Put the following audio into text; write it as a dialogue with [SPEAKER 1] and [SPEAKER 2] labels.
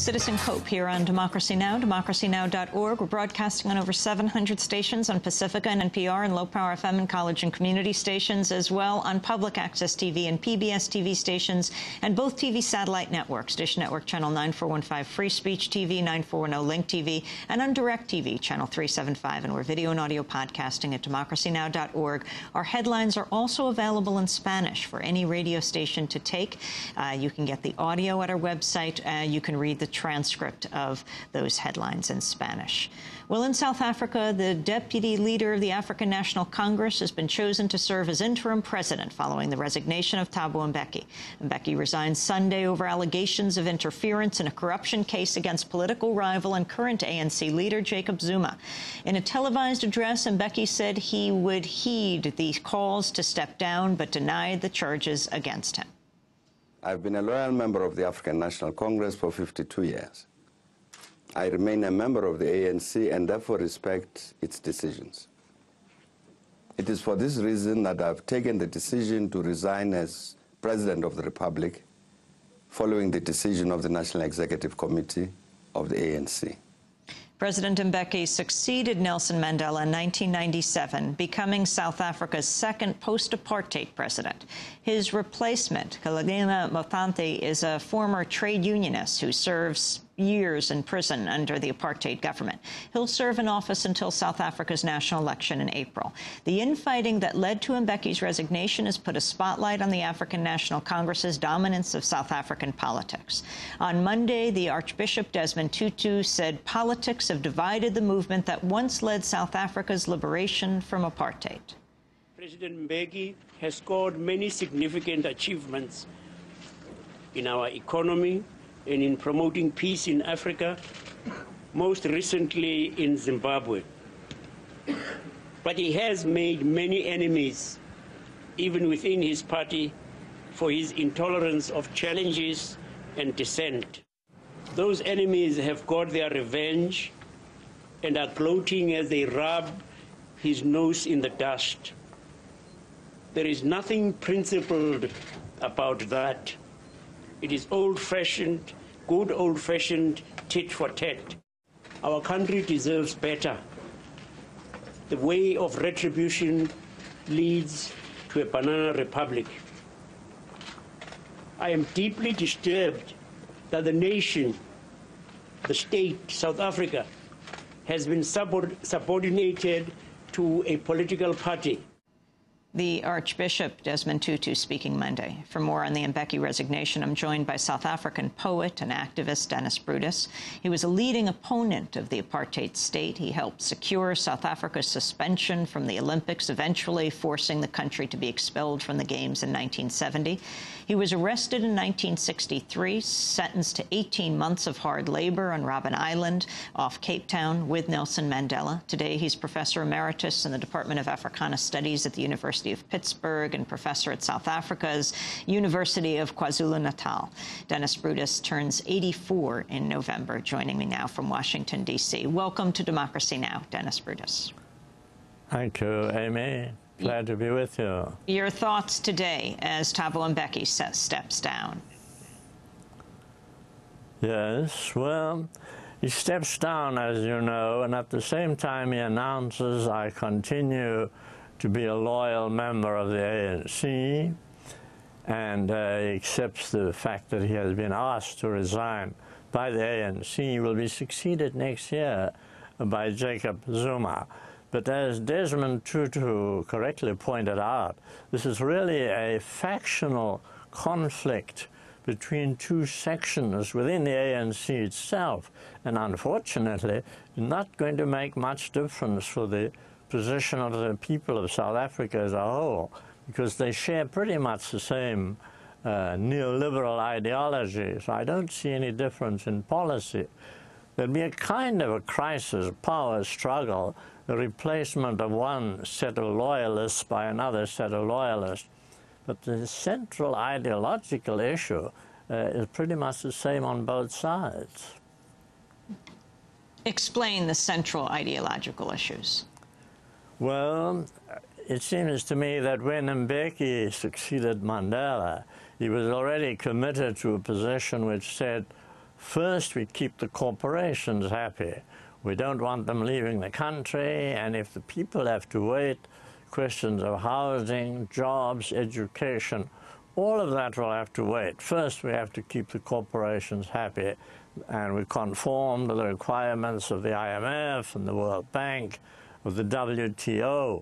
[SPEAKER 1] Citizen Cope here on Democracy Now!, democracynow.org. We're broadcasting on over 700 stations on Pacifica and NPR and low-power FM and college and community stations, as well on public access TV and PBS TV stations and both TV satellite networks, Dish Network Channel 9415, Free Speech TV, 9410 Link TV, and on Direct TV, Channel 375. And we're video and audio podcasting at democracynow.org. Our headlines are also available in Spanish for any radio station to take. You can get the audio at our website. You can read the transcript of those headlines in Spanish. Well, in South Africa, the deputy leader of the African National Congress has been chosen to serve as interim president following the resignation of Thabo Mbeki. Mbeki resigned Sunday over allegations of interference in a corruption case against political rival and current ANC leader Jacob Zuma. In a televised address, Mbeki said he would heed the calls to step down, but denied the charges against him.
[SPEAKER 2] I've been a loyal member of the African National Congress for 52 years. I remain a member of the ANC and therefore respect its decisions. It is for this reason that I've taken the decision to resign as President of the Republic following the decision of the National Executive Committee of the ANC.
[SPEAKER 1] President Mbeki succeeded Nelson Mandela in 1997, becoming South Africa's second post-apartheid president. His replacement, Kgalema Motlanthe, is a former trade unionist who serves years in prison under the apartheid government. He'll serve in office until South Africa's national election in April. The infighting that led to Mbeki's resignation has put a spotlight on the African National Congress's dominance of South African politics. On Monday, the Archbishop Desmond Tutu said politics have divided the movement that once led South Africa's liberation from apartheid.
[SPEAKER 3] President Mbeki has scored many significant achievements in our economy and in promoting peace in Africa, most recently in Zimbabwe. But he has made many enemies, even within his party, for his intolerance of challenges and dissent. Those enemies have got their revenge and are gloating as they rub his nose in the dust. There is nothing principled about that. It is old-fashioned, good old-fashioned tit for tat. Our country deserves better. The way of retribution leads to a banana republic. I am deeply disturbed that the nation, the state, South Africa, has been subordinated to a political party.
[SPEAKER 1] The Archbishop Desmond Tutu speaking Monday. For more on the Mbeki resignation, I'm joined by South African poet and activist Dennis Brutus. He was a leading opponent of the apartheid state. He helped secure South Africa's suspension from the Olympics, eventually forcing the country to be expelled from the Games in 1970. He was arrested in 1963, sentenced to 18 months of hard labor on Robben Island off Cape Town with Nelson Mandela. Today, he's professor emeritus in the Department of Africana Studies at the University of Pittsburgh and professor at South Africa's University of KwaZulu-Natal. Dennis Brutus turns 84 in November, joining me now from Washington, D.C. Welcome to Democracy Now!, Dennis Brutus.
[SPEAKER 4] Thank you, Amy. Glad to be with you.
[SPEAKER 1] Your thoughts today as Thabo Mbeki steps down?
[SPEAKER 4] Yes, well, he steps down, as you know, and at the same time he announces, I continue to be a loyal member of the ANC, and he accepts the fact that he has been asked to resign by the ANC. He will be succeeded next year by Jacob Zuma. But as Desmond Tutu correctly pointed out, this is really a factional conflict between two sections within the ANC itself, and unfortunately not going to make much difference for the position of the people of South Africa as a whole, because they share pretty much the same neoliberal ideology. So I don't see any difference in policy. There'll be a kind of a crisis, a power struggle, the replacement of one set of loyalists by another set of loyalists. But the central ideological issue is pretty much the same on both sides.
[SPEAKER 1] Explain the central ideological issues.
[SPEAKER 4] Well, it seems to me that when Mbeki succeeded Mandela, he was already committed to a position which said First, we keep the corporations happy. We don't want them leaving the country, and if the people have to wait, questions of housing, jobs, education, all of that will have to wait. First, we have to keep the corporations happy, and we conform to the requirements of the IMF and the World Bank, of the WTO.